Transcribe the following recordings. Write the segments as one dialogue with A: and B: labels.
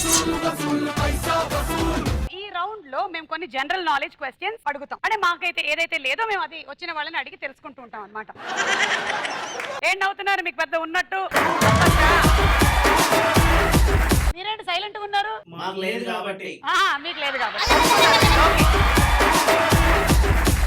A: ఈ రౌండ్ లో మేము కొన్ని జనరల్ నాలెడ్జ్ క్వశ్చన్స్ అడుగుతాం. అంటే మాకైతే ఏదైతే లేదో మేము అది వచ్చిన వాళ్ళని అడిగి తెలుసుకుంటూ ఉంటాం అన్నమాట. ఏం నవ్వుతున్నారు? మీకు పెద్ద ఉన్నట్టు. మీరేంటి సైలెంట్ గా ఉన్నారు?
B: మాకు లేదు కాబట్టి.
A: మీకు లేదు కాబట్టి.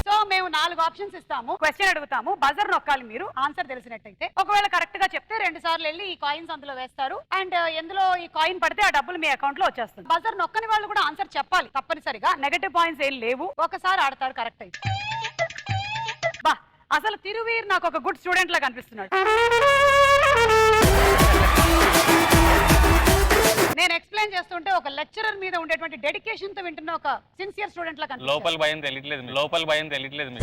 A: సో మేము 4 ఆప్షన్స్ ఇస్తాము, క్వశ్చన్ అడుగుతాము, బజర్ నొక్కాలి మీరు ఆన్సర్ తెలిసినట్టయితే. ఒకవేళ కరెక్ట్ గా చెప్తే 2 సార్లు వెళ్ళి ఈ కాయిన్స్ అందులో వేస్తారు అండ్ ఎందులో ఈ కాయిన్ పడితే ఆ డబ్బులు మీ అకౌంట్ లో వచ్చేస్తుంది. బజర్ నొక్కని వాళ్ళు కూడా ఆన్సర్ చెప్పాలి తప్పనిసరిగా. నెగటివ్ పాయింట్స్ ఏం లేవు. ఒకసారి ఆడతాడు కరెక్ట్ అయితే. బా అసలు తిరువీర్ నాకు ఒక గుడ్ స్టూడెంట్ లా కనిపిస్తున్నాడు. నేను ఎక్స్ప్లెయిన్ చేస్తుంటే ఒక లెక్చరర్ మీద ఉండేటువంటి డెడికేషన్ తో వింటున్న ఒక సిన్సియర్ స్టూడెంట్ లా కనిపిస్తున్నాడు.
C: లోపల భయం తెలియట్లేదు.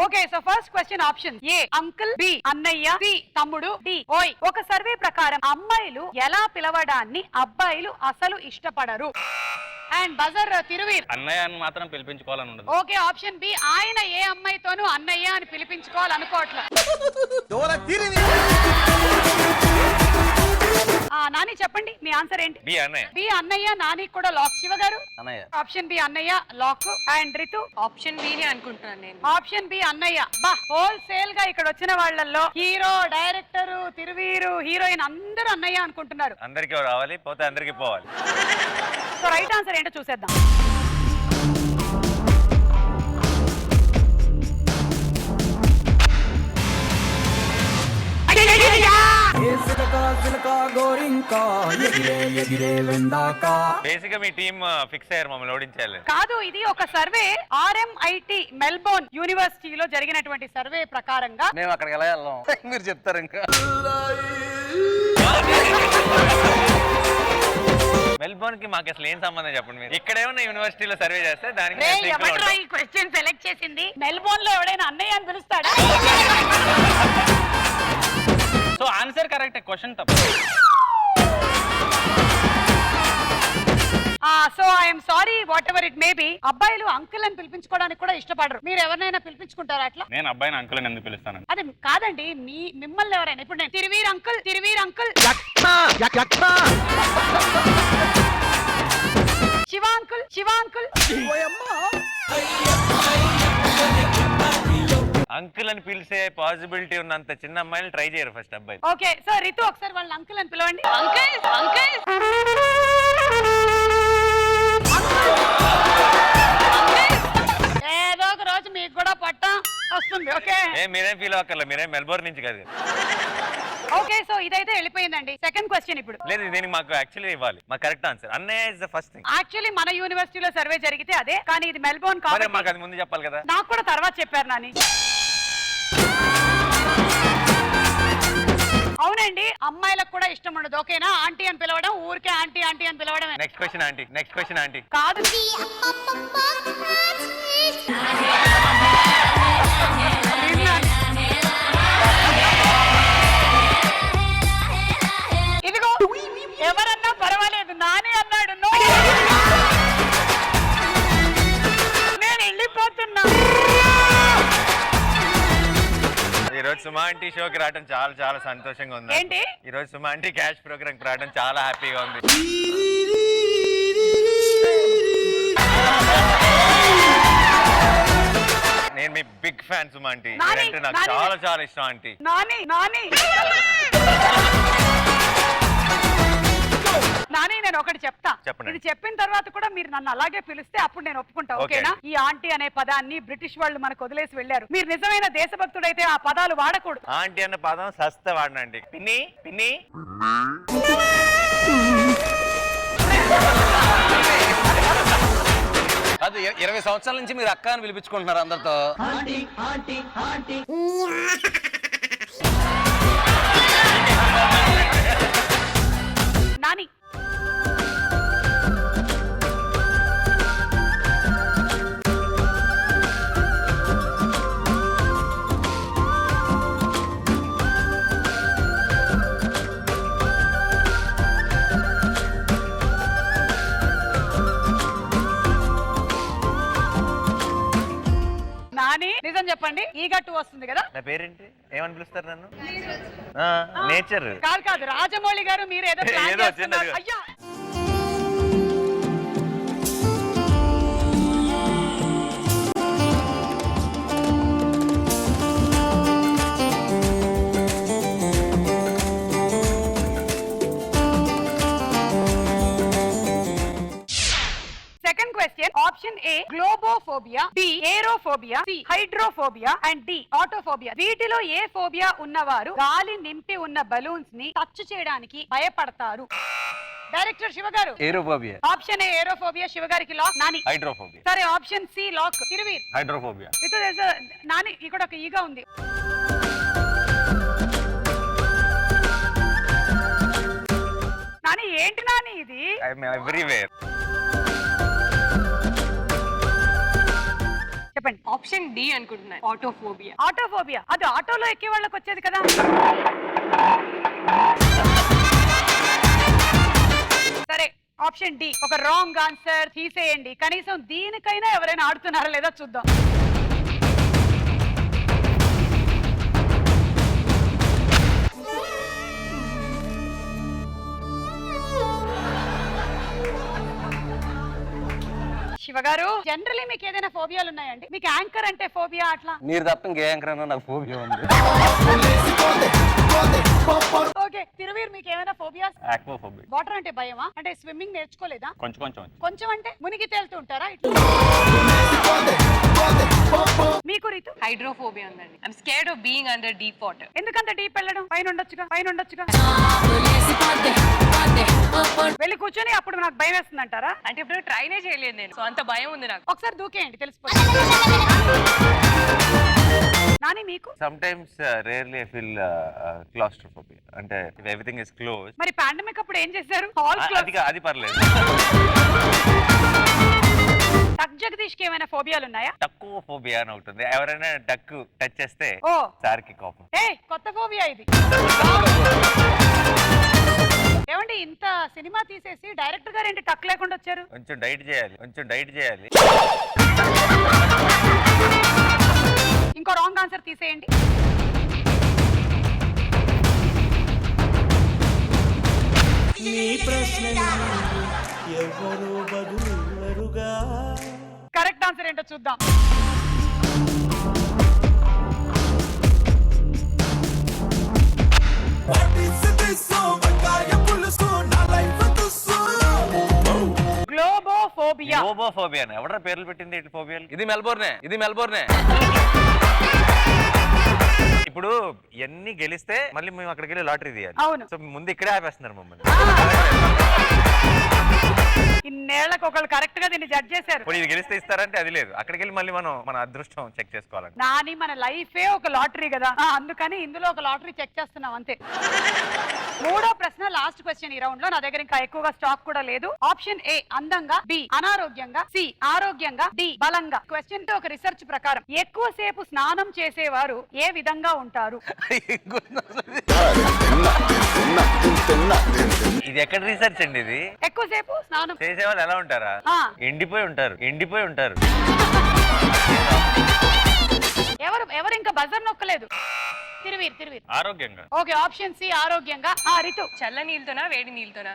A: Okay so first question option A uncle, B అన్నయ్య, సి తమ్ముడు, డి ఓయ్. ఒక సర్వే ప్రకారం అమ్మాయిలు ఎలా పిలవడాన్ని అబ్బాయిలు అసలు ఇష్టపడరు. And buzzer Thiruveer.
C: అన్నయ్య అని మాత్రం పిలిపించుకోవాలని ఉండదు.
A: ఓకే ఆప్షన్ బి ఆయన ఏ అమ్మాయితోనూ అన్నయ్య అని పిలిపించుకోవాలనుకోవట్లే. నాని చెప్పండి మీ ఆన్సర్ ఏంటి?
C: బి అన్నయ్య.
A: బి అన్నయ్య. నాని కూడా లాక్. శివ గారు
C: అన్నయ్య.
A: ఆప్షన్ బి అన్నయ్య lock. And Ritu
D: option B ని అనుకుంటున్నాను నేను.
A: ఆప్షన్ బి అన్నయ్య. బా హోల్సేల్ గా ఇక్కడ వచ్చిన వాళ్ళల్లో హీరో, డైరెక్టర్, తిరువీరు, హీరోయిన్ అందరూ అన్నయ్య అనుకుంటున్నారు.
C: అందరికి రావాలి, పోతే అందరికి పోవాలి.
A: సో రైట్ ఆన్సర్ ఏంటో చూసేద్దాం.
C: బేసిక్ గా మీ టీమ్ ఫిక్స్ అయ్యారు మమ్మల్ని ఓడించాలి.
A: కాదు, ఇది ఒక సర్వే. RMIT మెల్బోర్న్ యూనివర్సిటీలో జరిగినటువంటి సర్వే ప్రకారంగా.
C: మేము అక్కడికి ఎలా వెళ్దాం మీరు చెప్తారు. ఇంకా మెల్బోర్న్ కి మాకు అసలు ఏం సంబంధం చెప్పండి మీరు. ఇక్కడ ఏమన్నా యూనివర్సిటీలో సర్వే చేస్తే దానికి
A: ఈ క్వశ్చన్ సెలెక్ట్ చేసింది. మెల్బోర్న్ లో ఎవడైనా అన్నయ్య అని పిలుస్తాడా?
C: సో ఆన్సర్ కరెక్ట్, క్వశ్చన్ తప్పు.
A: So I'm sorry what ever it may be. అబ్బాయిలు అంకుల్ అని పిలిపించుకోవడానికి కూడా ఇష్టపడరు. మీరు ఎవరినైనా పిలిపించుకుంటారా అట్లా?
C: నేను అబ్బాయిని అంకుల్ అని ఎందుకు పిలుస్తాను?
A: అది కాదండి, మిమ్మల్ని ఎవరైనా. ఇప్పుడు నేను Thiruveer uncle, Thiruveer uncle, Shiva uncle, Shiva uncle.
C: Uncle అని పిలిచే పాసిబిలిటీ ఉన్నంత చిన్న అమ్మాయిని ట్రై చేయరు ఫస్ట్ అబ్బాయి.
A: ఓకే సో రితు ఒకసారి వాళ్ళని అంకుల్ అని పిలవండి. అంకుల్, అంకుల్, ఏదో ఒక రోజు మీకు కూడా పట్టం వస్తుంది. ఓకే
C: మీరేం ఫీల్ అవ్వక్కర్లే, మీరేం మెల్బోర్న్ నుంచి కాదు.
A: ఓకే సో ఇదైతే వెళ్ళిపోయిందండి. సెకండ్ క్వశ్చన్ ఇప్పుడు.
C: లేదు, దీనికి మాకు యాక్చువల్లీ ఇవ్వాలి మా కరెక్ట్ ఆన్సర్. అన్నయ్య is the first thing.
A: Actually మన యూనివర్సిటీలో సర్వే జరిగితే అదే, కానీ ఇది మెల్బోర్న్ కాబట్టి
C: మాకు అది ముందు చెప్పాలి కదా.
A: నాకు కూడా తర్వాత చెప్పారు నాని. అవునండి, అమ్మాయిలకు కూడా ఇష్టం ఉండదు. ఓకేనా? ఆంటీ అని పిలవడం, ఊరికే ఆంటీ ఆంటీ అని పిలవడమే.
C: Next question aunty, next question aunty.
A: కాదు, ఇదిగో ఎవరన్నా పర్వాలేదు, నాని అన్నాడు. నేను వెళ్ళిపోతున్నా.
C: ఈ రోజు సుమా ఆంటీ షోకి రావడం చాలా చాలా సంతోషంగా ఉంది.
A: ఏంటి
C: ఈ రోజు సుమా ఆంటీ క్యాష్ ప్రోగ్రామ్ రావడం చాలా హ్యాపీగా ఉంది. నేను మీ బిగ్ ఫ్యాన్ సుమా ఆంటీ. అంటే నాకు చాలా చాలా ఇష్టం ఆంటీ.
A: నాని నాని నాని నేను ఒకటి చెప్తా. ఇది చెప్పిన తర్వాత కూడా మీరు నన్ను అలాగే పిలిస్తే అప్పుడు నేను ఒప్పుకుంటా. ఓకేనా? ఈ ఆంటీ అనే పదాన్ని బ్రిటిష్ వాళ్ళు మనకు వదిలేసి వెళ్ళారు. మీరు నిజమైన దేశభక్తుడైతే ఆ పదాలు వాడకూడదు.
C: ఆంటీ అన్న పదం సస్త వాడనండి. పిన్ని పిన్ని.
E: అది 20 సంవత్సరాల నుంచి మీరు అక్క అని పిలిపించుకుంటున్నారు అందరితో.
A: నాని నిజం చెప్పండి. ఈగా 2 వస్తుంది కదా.
C: నా పేరేంటి? ఏమని పిలుస్తారు నన్ను? నేచర్.
A: కాదు రాజమౌళి గారు, మీరు ఏదో ప్లాన్
C: ఏదో
A: చేస్తున్నారు.
C: చిన్నదిగా.
A: అయ్యా second question. Option A globophobia, B aerophobia, C hydrophobia and D autophobia. వీటిలో ఏ ఫోబియా ఉన్నవారు గాలి నింపి ఉన్న బలూన్స్ ని టచ్ చేయడానికి భయపడతారు? డైరెక్టర్ శివ గారు.
E: Aerophobia.
A: Option A aerophobia Shiva గారికి లాక్. నాని.
C: హైడ్రోఫోబియా.
A: సరే option C lock. Thiruveer.
C: Hydrophobia.
A: Nani ఇక్కడ ఒక ఈగా ఉంది. నాని ఏంటి నాని ఇది?
C: I'm everywhere.
A: చెప్పండి.
D: ఆప్షన్ డి అనుకుంటున్నాను, ఆటోఫోబియా.
A: ఆటోఫోబియా అది ఆటోలో ఎక్కే వాళ్ళకి వచ్చేది కదా. సరే ఆప్షన్ డి ఒక రాంగ్ ఆన్సర్. తీసేయండి. కనీసం దీనికైనా ఎవరైనా ఆడుతున్నారా లేదా చూద్దాం. శివ గారు, జనరలీ మీకు ఏదైనా ఫోబియాలు ఉన్నాయండి? మీకు యాంకర్ అంటే ఫోబియా అట్లా?
E: మీరు తప్ప ఇంకే యాంకర్ అన్నా నాకు ఫోబియా ఉంది.
A: ఓకే తిరువీర్, మీకు ఏమైనా ఫోబియాస్?
C: ఆక్వాఫోబియా.
A: వాటర్ అంటే భయమా? అంటే స్విమ్మింగ్ నేర్చుకోలేదా?
C: కొంచెం కొంచెం.
A: కొంచెం అంటే మునిగి తేలుతూ ఉంటారా ఇట్లా? మీకు రీతు?
D: హైడ్రోఫోబియా ఉందండి. I'm scared of being under deep water.
A: ఎందుకంత డీప్ వెళ్ళడం? పైన ఉండొచ్చుగా, పైన ఉండొచ్చుగా. వెళ్ళి కూర్చొని అప్పుడు నాకు భయం వేస్తుంది అంటారా?
D: అంటే ఇప్పుడు ట్రైనే చేయలేదు నేను, సో అంత భయం ఉంది నాకు.
A: ఒకసారి దూకేయండి తెలిసిపోతుంది. నాని మీకు?
C: Sometimes rarely I feel claustrophobia. అంటే everything is closed.
A: మరి పాండమిక్ అప్పుడు ఏం చేశారు? హాల్
C: అది పర్లేదు.
A: టక్ జగదీష్ కి ఏమైనా ఫోబియాలు ఉన్నాయా?
C: తక్కువ ఫోబియా అని ఉంటుంది. ఎవరైనా డక్ టచ్ చేస్తే
A: ఓ
C: సార్కి కోపం.
A: కొత్త ఫోబియా ఇది. ఏమండి ఇంత సినిమా తీసేసి డైరెక్టర్ గారు ఏంటి టక్ లేకుండా వచ్చారు?
C: కొంచెం డైట్ చేయాలి.
A: ఇంకో రాంగ్ ఆన్సర్ తీసేయండి. కరెక్ట్ ఆన్సర్ ఏంటో చూద్దాం. గ్లోబోఫోబియా.
C: గ్లోబోఫోబియా ఎవడ పేర్లు పెట్టింది ఇటు ఫోబియాలు?
E: ఇది మెల్బోర్నే.
C: ఇప్పుడు ఎన్ని గెలిస్తే మళ్ళీ మేము అక్కడికి వెళ్ళి లాటరీ తీయాలి.
A: అవును.
C: సో ముందు ఇక్కడే ఆపేస్తున్నారు మమ్మల్ని.
A: ఇన్నేళ్లకు ఒకళ్ళు కరెక్ట్ గా దీన్ని జడ్జ్ చేశారు.
C: ఇప్పుడు ఇది గెలిస్తే ఇస్తారంటే అది లేదు. అక్కడికి వెళ్ళి మళ్ళీ మనం మన అదృష్టం చెక్ చేసుకోవాలి.
A: నాని మన లైఫే ఒక లాటరీ కదా, అందుకని ఇందులో ఒక లాటరీ చెక్ చేస్తున్నాం అంతే. మూడో ప్రశ్న, లాస్ట్ క్వశ్చన్ ఈ రౌండ్ లో. నా దగ్గర ఇంకా ఎక్కువగా స్టాక్ కూడా లేదు. ఆప్షన్ ఏ అందంగా, బి అనారోగ్యంగా, సి ఆరోగ్యంగా, డి బలంగా. క్వశ్చన్ తో ఒక రీసెర్చ్ ప్రకారం ఎక్కువసేపు స్నానం చేసేవారు ఏ విధంగా ఉంటారు?
C: ఇది ఎక్కడ రీసెర్చ్ అండి? ఇది
A: ఎక్కువసేపు స్నానం
C: చేసేవాళ్ళు ఎలా ఉంటారా? ఎండిపోయి ఉంటారు.
A: ఎవరు ఇంకా బజర్ నొక్కలేదు. తిరువీర్
C: ఆరోగ్యంగా.
A: ఓకే ఆప్షన్ సి ఆరోగ్యంగా. రితు?
D: చల్ల నీళ్ళతోనా వేడి నీళ్ళతోనా?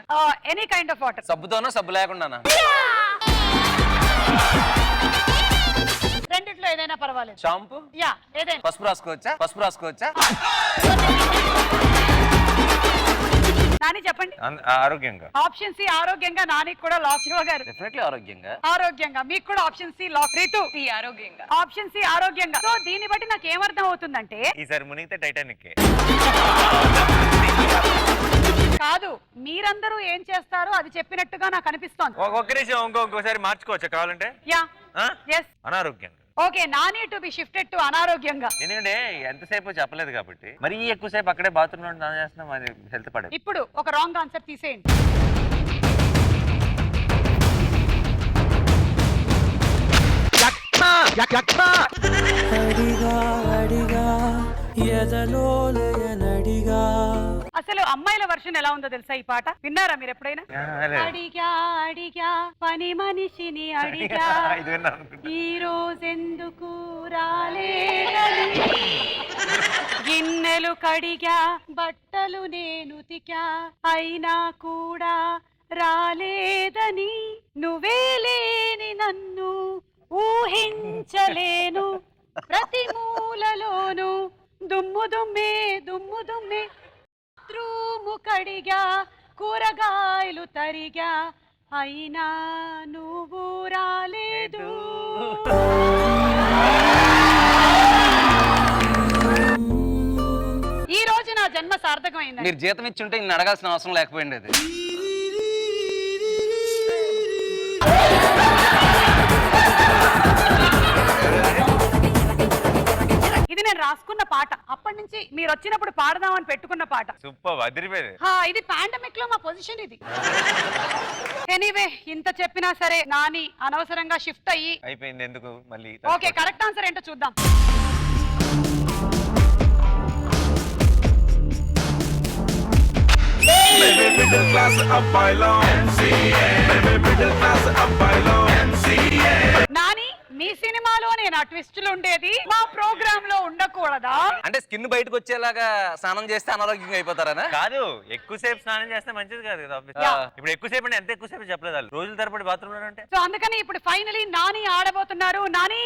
A: Any kind of water.
E: సబ్బుతోనా సబ్బు లేకుండానా?
A: రెండిట్లో ఏదైనా పర్వాలేదు.
E: షాంపూ?
A: యా ఏదైనా.
E: పసుపు రాసుకోవచ్చా?
A: నాని చెప్పండి.
C: ఆరోగ్యంగా.
A: ఆప్షన్ సి ఆరోగ్యంగా. నాని కూడా లాక్. శివ గారు?
E: డెఫినెట్లీ
A: ఆరోగ్యంగా. మీకు కూడా option C lock. Ritu?
D: C ఆరోగ్యంగా.
A: ఆప్షన్ సి ఆరోగ్యంగా. సో దీన్ని బట్టి నాకు ఏమర్థం అవుతుందంటే,
C: ఈసారి మునిగితే టైటానిక్.
A: కాదు మీరందరూ ఏం చేస్తారో అది చెప్పినట్టుగా నాకు అనిపిస్తోంది.
C: ఒక్క నిమిషం ఇంకోసారి మార్చుకోవచ్చా కావాలంటే?
A: Yeah yes.
C: అనారోగ్యంగా.
A: Okay Nani to be shifted to అనారోగ్యంగా.
C: ఎందుకంటే ఎంతసేపు చెప్పలేదు కాబట్టి. మరి ఎక్కువసేపు అక్కడే బాత్రూమ్ లో స్నానం చేస్తున్నాం, అది హెల్త్ పడేది.
A: ఇప్పుడు ఒక రాంగ్ ఆన్సర్ తీసేయండి.
B: అడిగా ఎదలోలయనడిగా
A: అసలు అమ్మాయిల వర్షన్ ఎలా ఉందో తెలుసా ఈ పాట? విన్నారా మీరు ఎప్పుడైనా?
C: అరే.
A: అడిగా అడిగా పని మనిషిని అడిగా
C: ఇది విన్నాను అనుకుంటా.
A: ఈ రోజెందుకు రాలేదని, గిన్నెలు కడిగా బట్టలు నేను ఉతికా అయినా కూడా రాలేదని, నువ్వే లేని నన్ను ఊహించలేను, ప్రతి మూలలోను దుమ్ము దుమ్మే దుమ్ము దుమ్మే, రూము కడిగా కూరగాయలు తరిగా అయినా నువ్వు రాలేదు. ఈ రోజు నా జన్మ సార్థకమైంది.
E: మీరు జీతం ఇచ్చుంటే ఇన్ని అడగాల్సిన అవసరం లేకపోయింది. అది
A: ఇది నేను రాసుకున్న పాట, అప్పటి నుంచి మీరు వచ్చినప్పుడు పాడదామని పెట్టుకున్న పాట.
C: సూపర్, అదిరిపోయింది.
A: ఇది పాండమిక్ లో మా పొజిషన్ ఇది. ఎనీవే, ఇంత చెప్పినా సరే నాని అనవసరంగా షిఫ్ట్ అయ్యి
C: అయిపోయింది. ఎందుకు మళ్ళీ?
A: ఓకే, కరెక్ట్ ఆన్సర్ ఏంటో చూద్దాం.
B: Middle class అబ్బాయిలో మిడిల్ క్లాస్ అబ్బాయిలో
A: నాని, మీ సినిమాలోనే నా ట్విస్టులు ఉండేది మా ప్రోగ్రామ్ లో ఉండకూడదా?
E: అంటే స్కిన్ బయటకు వచ్చేలాగా స్నానం చేస్తే అనారోగ్యంగా అయిపోతారనా?
C: కాదు, ఎక్కువసేపు స్నానం చేస్తే మంచిది కాదు కదా.
A: Yeah.
C: ఇప్పుడు ఎక్కువసేపు అంటే ఎంత ఎక్కువసేపు చెప్పలేదు వాళ్ళు, రోజుల తరబడి బాత్రూమ్ లో అంటే.
A: సో అందుకని ఇప్పుడు ఫైనలీ నాని ఆడబోతున్నారు. నాని,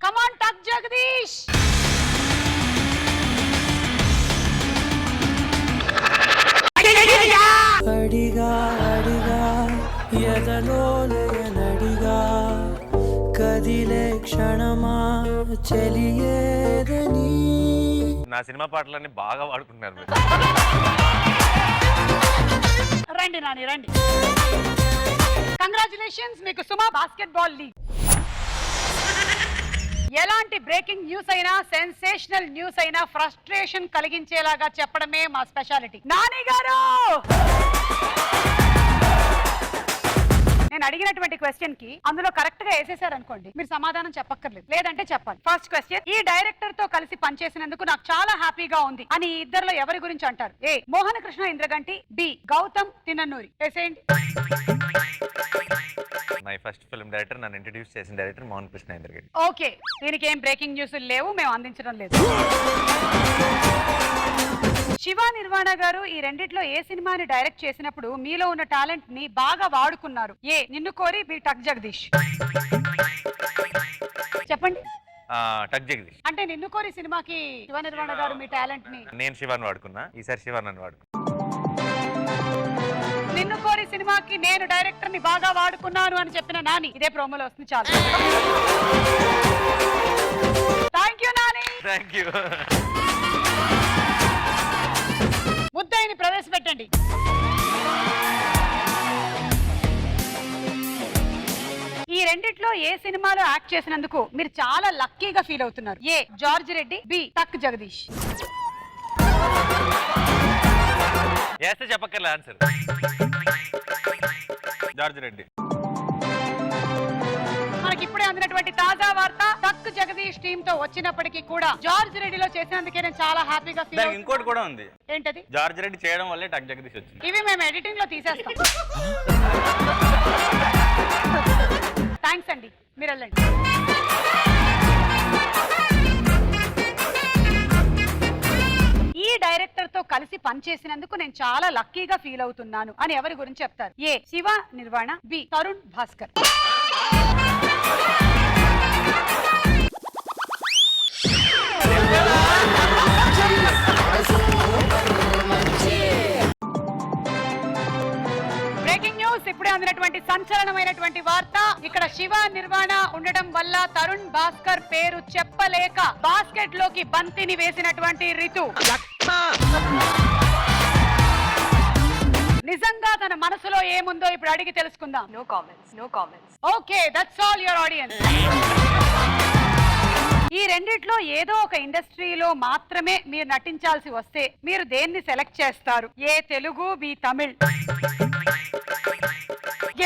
A: come on, టక్ జగదీష్.
F: అడిగా అడిగా ఎదలోలయనడిగా కదిలే క్షణమా చెలియేదని.
C: నా సినిమా పాటలన్నీ బాగా వాడుకుంటున్నారు మీరు.
A: రండి నాని, రండి. కంగ్రాచులేషన్స్, మీకు సుమా బాస్కెట్బాల్ లీగ్. ఎలాంటి బ్రేకింగ్ న్యూస్ అయినా, సెన్సేషనల్ న్యూస్ అయినా ఫ్రస్ట్రేషన్ కలిగించేలాగా చెప్పడమే మా స్పెషాలిటీ. నాని గారు, నేను అడిగినటువంటి క్వశ్చన్ కి అందులో కరెక్ట్ గా వేసేసారు అనుకోండి, మీరు సమాధానం చెప్పక్కర్లేదు, లేదంటే చెప్పాలి. ఫస్ట్ క్వశ్చన్, ఈ డైరెక్టర్ తో కలిసి పనిచేసినందుకు నాకు చాలా హ్యాపీగా ఉంది అని ఈ ఇద్దరిలో ఎవరి గురించి అంటారు? ఏ మోహన కృష్ణ ఇంద్రగంటి, బి గౌతమ్ తిన్ననూరి. వేసేయండి.
C: మై ఫస్ట్ ఫిల్మ్ డైరెక్టర్, నన్ను ఇంట్రడ్యూస్ చేసిన డైరెక్టర్ మోహన్ కృష్ణ ఇంద్రగంటి.
A: ఓకే, దీనికి ఏం బ్రేకింగ్ న్యూస్ లేవు, మేము అందించడం లేదు. శివ నిర్వాణ గారు ఈ రెండిట్లో ఏ సినిమాని డైరెక్ట్ చేసినప్పుడు మీలో ఉన్న టాలెంట్ ని బాగా వాడుకున్నారు? ఏ నిన్ను కోరి, బి టక్ జగదీష్. చెప్పండి.
C: టక్ జగదీష్.
A: అంటే నిన్ను కోరి సినిమాకి శివ నిర్వాణ గారు మీ టాలెంట్ ని,
C: నేను శివాన్ వాడుకున్నా, ఈసారి శివాన్ నన్ను వాడుకున్నా.
A: నిన్ను కోరి సినిమాకి నేను డైరెక్టర్ ని బాగా వాడుకున్నాను అని చెప్పిన నాని ఇదే ప్రోమోలో వస్తుంది. చాలు. Thank you Nani.
C: Thank you.
A: ముద్దాయిని ప్రవేశపెట్టండి. ఈ రెండిట్లో ఏ సినిమాలో యాక్ట్ చేసినందుకు మీరు చాలా లక్కీగా ఫీల్ అవుతున్నారు? ఏ జార్జ్ రెడ్డి, బి టక్ జగదీష్.
C: వేస్తే చెప్పక్కర్లే ఆన్సర్. జార్జ్ రెడ్డి.
A: మనకి ఇప్పుడే అందినటువంటి తాజా వార్త, టక్ జగదీష్ టీమ్ తో వచ్చినప్పటికీ కూడా జార్జ్ రెడ్డిలో చేసినందుకే నేను చాలా హ్యాపీగా ఫీల్
C: దానికి ఇంకోటి కూడా ఉంది.
A: ఏంటది?
C: జార్జ్ రెడ్డి చేయడం వల్లే టక్ జగదీష్ వచ్చింది.
A: ఇవి మేము ఎడిటింగ్ లో తీసేస్తాం. థ్యాంక్స్ అండి, మీరు వెళ్ళండి. ఈ డైరెక్టర్ తో కలిసి పనిచేసినందుకు నేను చాలా లక్కీగా ఫీల్ అవుతున్నాను అని ఎవరి గురించి చెప్తారు? A Shiva Nirvana, B Tarun Bhaskar. Breaking news, ఇప్పుడే అందినటువంటి సంచలనమైనటువంటి వార్త. ఇక్కడ శివ నిర్వాణ ఉండడం వల్ల తరుణ్ భాస్కర్ పేరు చెప్పలేక బాస్కెట్ లోకి బంతిని వేసినటువంటి రితు నిజంగా తన మనసులో ఏముందో ఇప్పుడు అడిగి తెలుసుకుందాం.
D: No comments, no comments.
A: Okay, that's all your audience. ఈ రెండిట్లో ఏదో ఒక ఇండస్ట్రీలో మాత్రమే మీరు నటించాల్సి వస్తే మీరు దేన్ని సెలెక్ట్ చేస్తారు? A Telugu, B Tamil.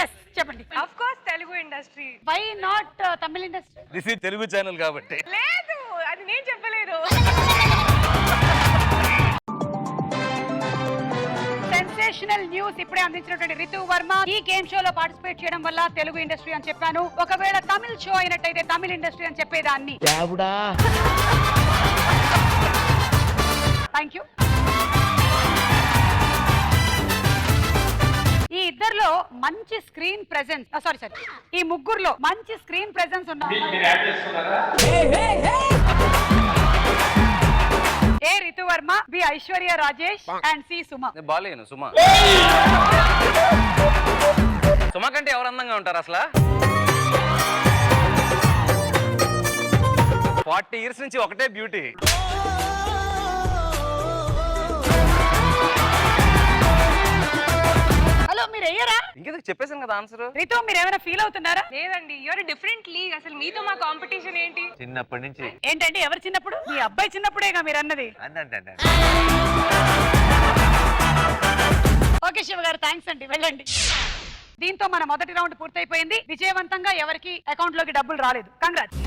A: Yes చెప్పండి
D: of course Telugu industry.
A: Why not Tamil industry?
E: This ఈ తెలుగు ఛానల్ కాబట్టి.
D: లేదు అది నేను చెప్పలేదు.
A: సెన్సేషనల్ న్యూస్ ఇప్పుడే అందించినటువంటి రితు వర్మ ఈ గేమ్ షోలో పార్టిసిపేట్ చేయడం వల్ల తెలుగు ఇండస్ట్రీ అని చెప్పాను. ఒకవేళ తమిళ షో అయినట్టయితే తమిళ ఇండస్ట్రీ అని చెప్పేదాన్ని. Thank you. ఈ ఇద్దరిలో మంచి స్క్రీన్ ప్రెజెన్స్ సారీ ఈ ముగ్గురులో మంచి స్క్రీన్ ప్రెజెన్స్ ఉన్నారు. A Ritu Varma, B Aishwarya Rajesh and C Suma.
E: నేను బాలేను సుమా. సుమా కంటే ఎవరు అందంగా ఉంటారు అసలు? 40 years నుంచి ఒకటే బ్యూటీ.
A: హలో మీరు అయ్యారా?
E: ఇంకెందుకు చెప్పేసాను కదా ఆన్సర్.
A: రితు మీరు ఏమైనా ఫీల్ అవుతున్నారా?
D: లేదండి, యూఆర్ డిఫరెంట్ లీగ్. అసలు మీతో మా కాంపిటీషన్ ఏంటి?
C: చిన్నప్పటి నుంచి
A: ఏంటంటే ఎవరు చిన్నప్పుడు? మీ అబ్బాయి చిన్నప్పుడేగా మీరు అన్నది.
C: అంటే
A: ఓకే శివ గారు, థ్యాంక్స్ అండి, వెళ్ళండి. దీంతో మన మొదటి రౌండ్ పూర్తయిపోయింది. విజయవంతంగా ఎవరికి అకౌంట్ లోకి డబ్బులు రాలేదు. కంగ్రాట్స్.